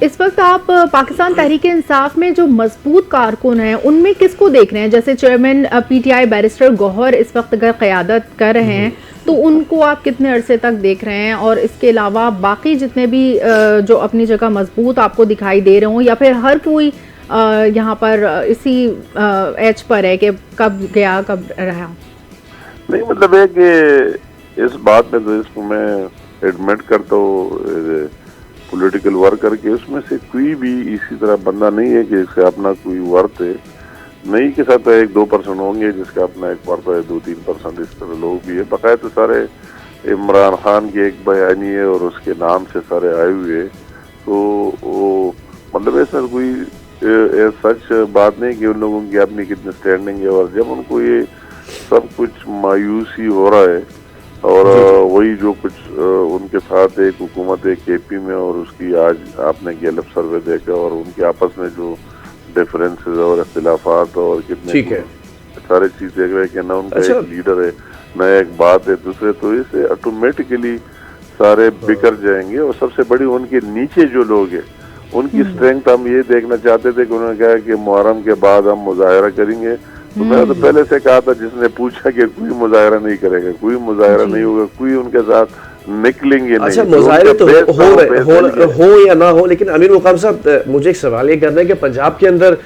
इस वक्त आप पाकिस्तान तहरीक इंसाफ में जो मजबूत कारकुन हैं उनमें किसको देख रहे हैं? जैसे चेयरमैन पीटीआई बैरिस्टर गौहर इस वक्त अगर क़यादत कर रहे हैं तो उनको आप कितने अरसे तक देख रहे हैं? और इसके अलावा बाकी जितने भी जो अपनी जगह मजबूत आपको दिखाई दे रहे हों, या फिर हर कोई यहाँ पर इसी एज पर है कि कब गया कब रहा? नहीं, मतलब है कि इस बात में तो इसको मैं एडमिट करता हूँ पॉलिटिकल वर्क करके, उसमें से कोई भी इसी तरह बंदा नहीं है कि इसका अपना कोई वर्थ है। नहीं के साथ 1-2% होंगे जिसका अपना एक वर्थ है, 2-3% इस तरह लोग भी है। बकायदा तो सारे इमरान खान की एक बयानी है और उसके नाम से सारे आए हुए, तो वो मतलब ऐसा कोई सच बात नहीं कि उन लोगों की अपनी कितनी स्टैंडिंग है। और जब उनको ये सब कुछ मायूसी हो रहा है और वही जो कुछ उनके साथ एक हुकूमत है केपी में, और उसकी आज आपने गैलप सर्वे देखा और उनके आपस में जो डिफरेंसेस और इख्तिलाफात और कितने सारे चीज देख रहे हैं कि ना उनका एक लीडर है ना एक बात है दूसरे, तो इसे ऑटोमेटिकली सारे बिखर जाएंगे। और सबसे बड़ी उनके नीचे जो लोग हैं उनकी स्ट्रेंथ हम ये देखना चाहते थे कि उन्होंने कहा कि मुहर्रम के बाद हम मुजाहिरा करेंगे। तो मैंने तो पहले से कहा था, जिसने पूछा कि कोई मुजाहिरा नहीं करेगा, कोई मुजाहिरा नहीं होगा, कोई उनके साथ निकलेंगे नहीं। अच्छा, मुजाहिरे तो हो या ना हो, लेकिन अमीर मुकाम साहब मुझे एक सवाल ये करना है कि पंजाब के अंदर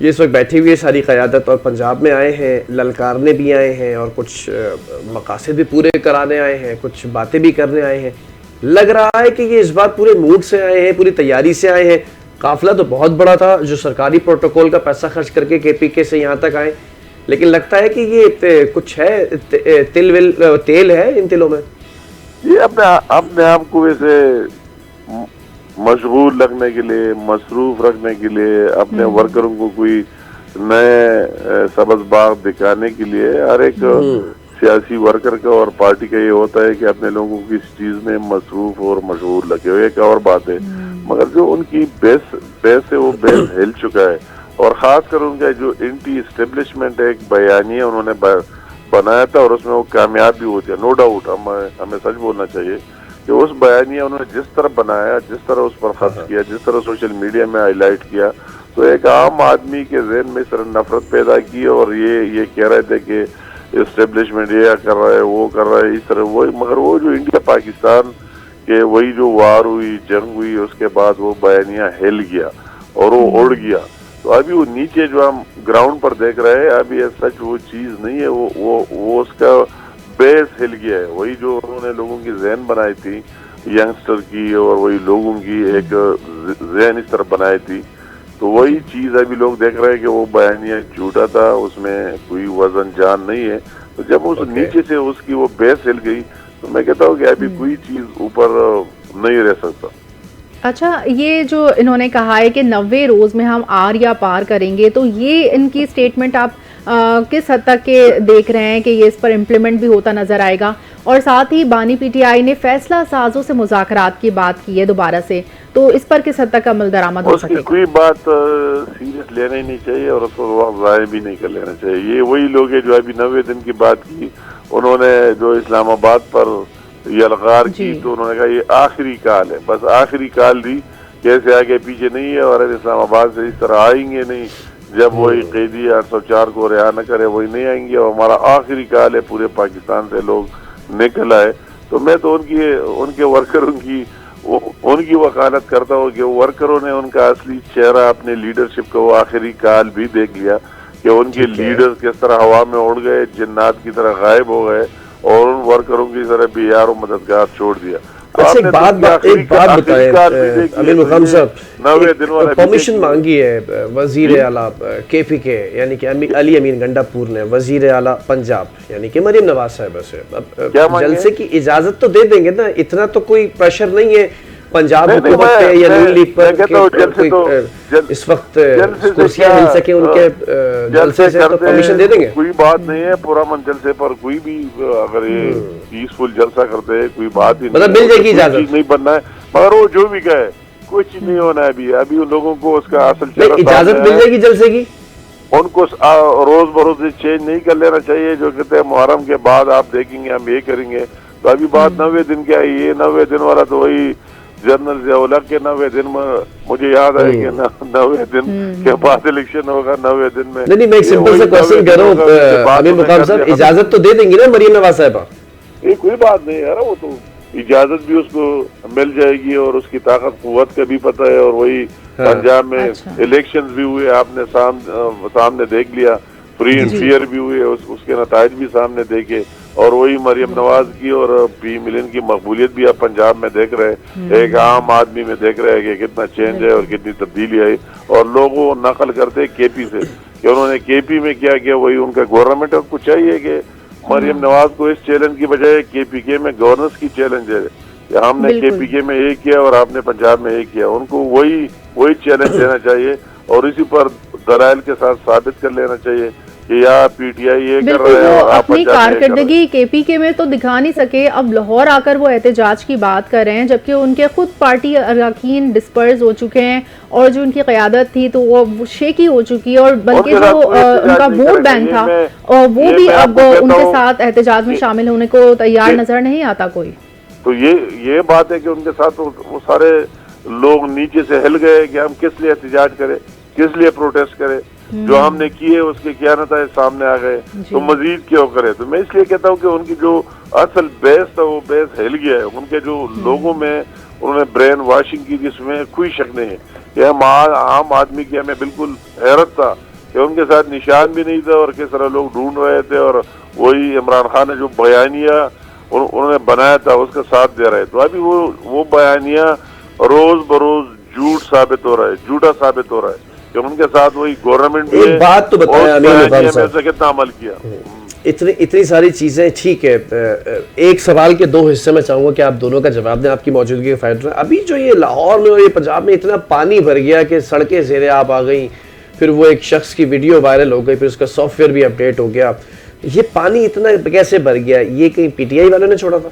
ये इस वक्त बैठी हुई है सारी क़यादत और पंजाब में आए हैं, ललकारने भी आए हैं और कुछ मकासद भी पूरे कराने आए हैं, कुछ बातें भी करने आए हैं। लग रहा है कि ये इस बार पूरे मूड से आए हैं, पूरी तैयारी से आए हैं। काफिला तो बहुत बड़ा था जो सरकारी प्रोटोकॉल का पैसा खर्च करके केपीके से यहाँ तक आए, लेकिन लगता है कि ये कुछ है, तेल है इन तिलों में। ये अपने आप को वैसे मशगूल रखने के लिए, मसरूफ रखने के लिए, अपने वर्करों को कोई नए सबज बाग दिखाने के लिए हर एक सियासी वर्कर का और पार्टी का ये होता है कि अपने लोगों को इस चीज में मसरूफ और मशगूल रखे हुए। एक और बात है, मगर जो उनकी बेस है वो बेस हिल चुका है। और खासकर उनका जो एंटी एस्टेब्लिशमेंट है, एक बयानिया उन्होंने बनाया था और उसमें वो कामयाब भी होती है, नो डाउट। हमें सच बोलना चाहिए कि उस बयानिया उन्होंने जिस तरह बनाया, जिस तरह उस पर खर्च किया, जिस तरह सोशल मीडिया में हाईलाइट किया, तो एक आम आदमी के ज़हन में इस तरह नफरत पैदा की। और ये कह रहे थे कि एस्टेब्लिशमेंट ये कर रहा है, वो कर रहा है, इस तरह वही। मगर वो जो इंडिया पाकिस्तान के वही जो वार हुई, जंग हुई, उसके बाद वो बयानिया हिल गया और वो उड़ गया। तो अभी वो नीचे जो हम ग्राउंड पर देख रहे हैं, अभी सच वो चीज नहीं है, वो उसका बेस हिल गया है। वही जो उन्होंने लोगों की जहन बनाई थी यंगस्टर की, और वही लोगों की एक जहन इस तरह बनाई थी, तो वही चीज अभी लोग देख रहे हैं कि वो बयानिया झूठा था, उसमें कोई वजन जान नहीं है। तो जब उस नीचे से उसकी वो बेस हिल गई, तो मैं कहता हूँ कि अभी कोई चीज ऊपर नहीं रह सकता। अच्छा, ये जो इन्होंने कहा है कि 90 रोज में हम आर या पार करेंगे, तो ये इनकी स्टेटमेंट आप किस हद तक के देख रहे हैं कि ये इस पर इम्प्लीमेंट भी होता नजर आएगा? और साथ ही बानी पीटीआई ने फैसला साजों से मुज़ाकरात की बात की है दोबारा से, तो इस पर किस हद तक अमल दरामद हो सकेगा? कोई बात सीरियस लेना ही नहीं चाहिए और उसको वक्त ज़ाया भी नहीं कर लेना चाहिए। ये वही लोग हैं जो अभी 90 दिन की बात की, उन्होंने जो इस्लामाबाद पर यलगार की, तो उन्होंने कहा ये आखिरी काल है, बस आखिरी काल दी, कैसे आगे पीछे नहीं है और इस्लामाबाद से इस तरह आएंगे नहीं। जब वही कैदी 804 को रिहा न करे वही नहीं आएंगे, और हमारा आखिरी काल है पूरे पाकिस्तान से लोग निकल आए। तो मैं तो उनके वर्करों की उनकी वकालत करता हूँ कि वर्करों ने उनका असली चेहरा अपने लीडरशिप का वो आखिरी काल भी देख लिया कि उनके लीडर्स किस तरह हवा में उड़ गए, जिन्नात की तरह गायब हो गए और उन वर्करों की तरह बेयार और मददगार छोड़ दिया। अच्छा, एक बात बताए अमीर मुकाम साहब, 90 दिन वाला परमिशन मांगी है वजीर आला केपी के यानी कि अली अमीन गंडापुर ने वजीर आला पंजाब यानी कि मरियम नवाज साहिबा से। अब जलसे की इजाजत तो दे देंगे ना, इतना तो कोई प्रेशर नहीं है पंजाब हुकूमत पे या नून लीग पर इस वक्त कुर्सियां मिल सके उनके जलसे से, तो परमिशन दे देंगे। कोई बात नहीं है पुरअमन जलसे पर, कोई भी अगर ये पीसफुल जलसा करते हैं कोई बात ही मतलब मिल जाएगी इजाजत, नहीं बनना है। मगर वो जो भी कहे कोई चीज नहीं होना है अभी उन लोगों को उसका असल इजाजत मिल जाएगी जलसे की। उनको रोज बरोज चेंज नहीं कर लेना चाहिए जो कहते हैं मुहर्रम के बाद आप देखेंगे हम ये करेंगे। तो अभी बात 90 दिन क्या है, ये 90 दिन वाला तो वही जनरल जियाउल हक के 90 दिन में मुझे याद है कि 90 दिन के बाद इलेक्शन होगा। 90 दिन में नहीं मैं एक सिंपल सा क्वेश्चन कर रहा हूँ अमीर मुकाम साहब, इजाजत तो दे देंगी ना मरियम नवाज साहिबा? ये कोई बात नहीं यार, वो तो इजाजत भी उसको मिल जाएगी और उसकी ताकत कुव्वत का भी पता है। और वही पंजाब में इलेक्शंस भी हुए, आपने सामने देख लिया, फ्री एंड फेयर भी हुए, उसके नताइज भी सामने देखे। और वही मरियम नवाज की और पी मिलन की मकबूलियत भी आप पंजाब में देख रहे हैं, एक आम आदमी में देख रहे हैं कि कितना चेंज है और कितनी तब्दीली आई। और लोग वो नकल करते केपी से कि उन्होंने केपी में क्या किया, वही उनका गवर्नमेंट को चाहिए कि मरियम नवाज को इस चैलेंज की बजाय केपीके में गवर्नेंस की चैलेंज है कि हमने केपीके में ये किया और आपने पंजाब में ये किया। उनको वही चैलेंज देना चाहिए और इसी पर दलाइल के साथ साबित कर लेना चाहिए कि या पीटीआई ये कर रहे हैं। अपनी कारकर्दगी केपीके में तो दिखा नहीं सके, अब लाहौर आकर वो एहतजाज की बात कर रहे हैं, जबकि उनके खुद पार्टी अरकान डिस्पर्स हो चुके हैं और जो उनकी क़यादत थी तो वो शेकी हो चुकी है। और बल्कि जो उनका वोट बैंक था और वो भी अब उनके साथ एहतजाज में शामिल होने को तैयार नजर नहीं आता कोई। तो ये बात है कि उनके साथ वो सारे लोग नीचे से हिल गए कि हम किस लिए एहतजाज करें, किस लिए प्रोटेस्ट करें, जो हमने किए उसके खयानत सामने आ गए तो मजीद क्यों करे। तो मैं इसलिए कहता हूँ कि उनकी जो असल बेस था वो बेस हिल गया है। उनके जो लोगों में उन्होंने ब्रेन वॉशिंग की जिसमें कोई शक नहीं है कि हम आम आदमी की हमें बिल्कुल हैरत था कि उनके साथ निशान भी नहीं था और किस तरह लोग ढूंढ रहे थे। और वही इमरान खान ने जो बयानिया उन्होंने बनाया था उसका साथ दे रहे। तो अभी वो बयानिया रोज बरोज झूठ साबित हो रहा है, झूठा साबित हो रहा है कि उनके साथ वही गवर्नमेंट एक बात तो बताया कितना अमल किया। इतनी सारी चीजें ठीक है, एक सवाल के दो हिस्से में चाहूंगा कि आप दोनों का जवाब दें आपकी मौजूदगी के फायदे में। अभी जो ये लाहौर में और ये पंजाब में इतना पानी भर गया कि सड़कें ज़ेरे आब आ गई, फिर वो एक शख्स की वीडियो वायरल हो गई, फिर उसका सॉफ्टवेयर भी अपडेट हो गया। ये पानी इतना कैसे भर गया? ये कहीं पीटीआई वालों ने छोड़ा था?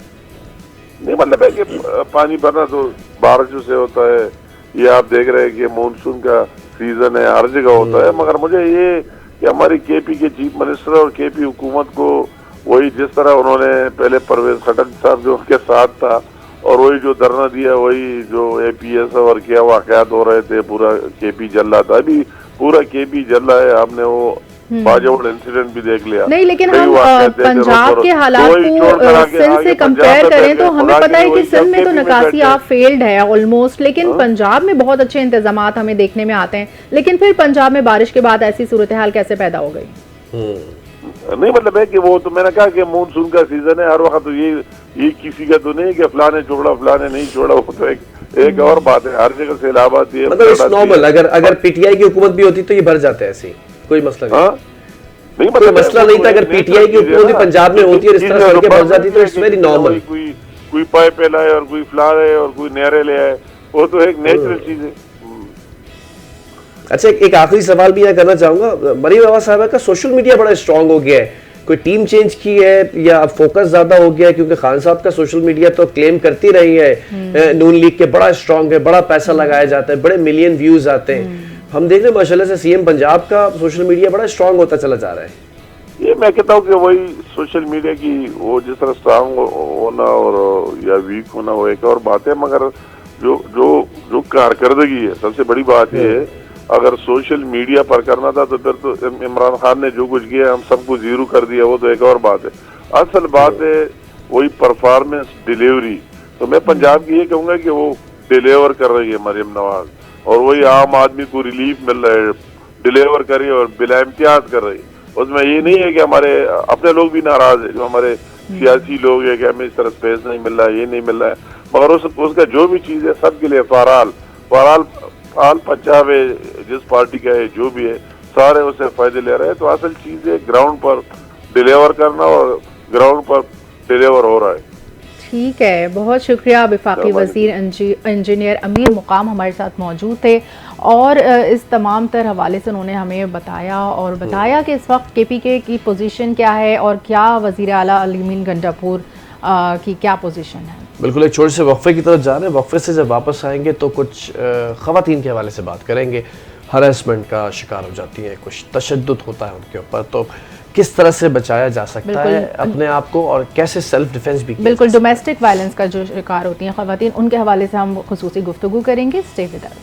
नहीं, मतलब है कि पानी भरना तो बारिशों से होता है, ये आप देख रहे हैं कि मानसून का सीजन है, हर जगह होता है। मगर मुझे ये कि हमारी केपी के चीफ मिनिस्टर और केपी हुकूमत को वही जिस तरह उन्होंने पहले परवेज खटक साहब जो उनके साथ था और वही जो धरना दिया, वही जो एपीएस और क्या वाकयात हो रहे थे, पूरा केपी जल रहा था। अभी पूरा केपी जल रहा है, आपने वो बाजोड़ इंसिडेंट भी देख लिया। नहीं, लेकिन हम पंजाब के हालात को सिंध से कंपेयर करें तो हमें पता है कि सिंध में तो निकासिया फेल्ड है ऑलमोस्ट, लेकिन पंजाब में बहुत अच्छे इंतजामात हमें देखने में आते हैं। लेकिन फिर पंजाब में बारिश के बाद ऐसी सूरत हाल कैसे पैदा हो गई? नहीं, मतलब है कि वो तो मैंने कहा कि मानसून का सीजन है हर वक्त, तो ये किसी का तो नहीं कि फलाने छोड़ा फलाने नहीं छोड़ा, वो तो एक और बात है, हर जगह सैलाब आती है। मतलब नॉर्मल, अगर पीटीआई की हुकूमत भी होती तो ये भर जाते हैं, ऐसे कोई मसला नहीं। नहीं, मतलब मसला नहीं था अगर पीटीआई की हुकूमत पंजाब में होती है इस तरह सड़कें भर जाती तो इट्स वेरी नॉर्मल। कोई पाइप लाए और कोई फ्ला रहे और कोई नहरें ले आए, वो तो एक नेचुरल चीज है। अच्छा, एक आखिरी सवाल भी यहाँ करना चाहूंगा। मरियम नवाज साहिबा का सोशल मीडिया बड़ा स्ट्रांग हो गया है, कोई टीम चेंज की है या फोकस ज्यादा हो गया है? क्योंकि खान साहब का सोशल मीडिया तो क्लेम करती रही है नून लीग के बड़ा स्ट्रांग है, बड़ा पैसा लगाया जाता है, बड़े मिलियन व्यूज आते हैं। हम देख रहे हैं माशाल्लाह से सीएम पंजाब का सोशल मीडिया बड़ा स्ट्रांग होता चला जा रहा है। ये मैं कहता हूँ कि वही सोशल मीडिया की वो जिस तरह स्ट्रांग होना और या वीक होना वो एक और बात है, मगर जो कारकर्दगी है, सबसे बड़ी बात ये है अगर सोशल मीडिया पर करना था तो फिर तो इमरान खान ने जो कुछ किया हम सबको जीरो कर दिया, वो तो एक और बात है। असल बात है वही परफॉर्मेंस डिलीवरी। तो मैं पंजाब की ये कहूंगा कि वो डिलीवर कर रही है मरियम नवाज, और वही आम आदमी को रिलीफ मिल रहा है, डिलीवर कर रही है और बिला इम्तियाज कर रही है। उसमें ये नहीं है कि हमारे अपने लोग भी नाराज है, जो हमारे सियासी लोग है कि हमें इस तरह स्पेस नहीं मिल रहा है, ये नहीं मिल रहा है, मगर उसका जो भी चीज है सबके लिए फाल पंजाब है, जिस पार्टी का है जो भी है, सारे उससे फायदे ले रहे हैं। तो असल चीज है ग्राउंड पर डिलीवर करना, और ग्राउंड पर डिलीवर हो रहा है। ठीक है, बहुत शुक्रिया। वफाकी वज़ीर इंजीनियर अमीर मुकाम हमारे साथ मौजूद थे और इस तमाम तर हवाले से उन्होंने हमें बताया कि इस वक्त KPK की पोजीशन क्या है और क्या वज़ीर आला अली गंडापुर की क्या पोजीशन है। बिल्कुल, एक छोटे से वक्फे की तरफ जा रहे हैं। वक्फे से जब वापस आएंगे तो कुछ ख़वातीन के हवाले से बात करेंगे। हरासमेंट का शिकार हो जाती हैं, कुछ तशद्दुद होता है उनके ऊपर, तो किस तरह से बचाया जा सकता है अपने आप को और कैसे सेल्फ डिफेंस भी। बिल्कुल, डोमेस्टिक वायलेंस का जो शिकार होती हैं ख़वातीन, उनके हवाले से हम खुसूसी गुफ्तगू करेंगे। Stay with us.